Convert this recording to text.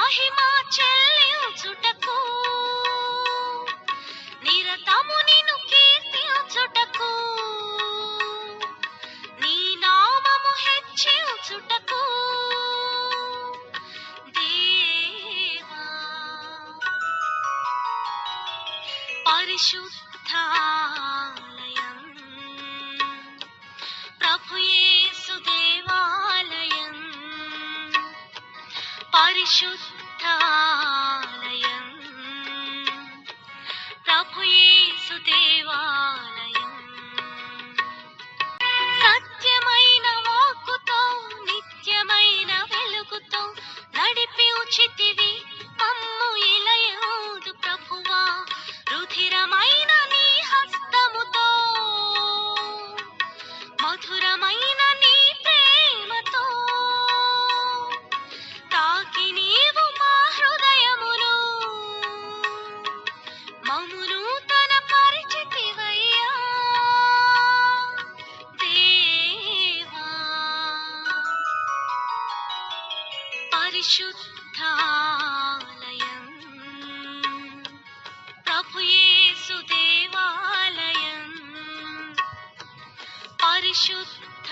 మహిమ చెల్లించుటకు నిరతము నిన్ను కీర్తించుటకు నీ నామము హెచ్చించుటకు దేవా పరిశుద్ధాలయం ప్రభు యేసు దేవాలయం పరిశుద్ధాలయం ప్రభు యేసు దేవాలయం సత్యమైన వాక్కుతో నిత్యమైన వెలుగుతో నడిపి ఉచితివి మమ్ము ఇలయందు ప్రభువా రుధిరమైన నీ హస్తముతో మధురమైన నీ ప్రేమతో తాకి నీవు మా హృదయమును మమ్మును తన పరిచితివయ్యా దేవా పరిశుద్ధాలయం ప్రభు యేసు దేవాలయం పరిశుద్ధ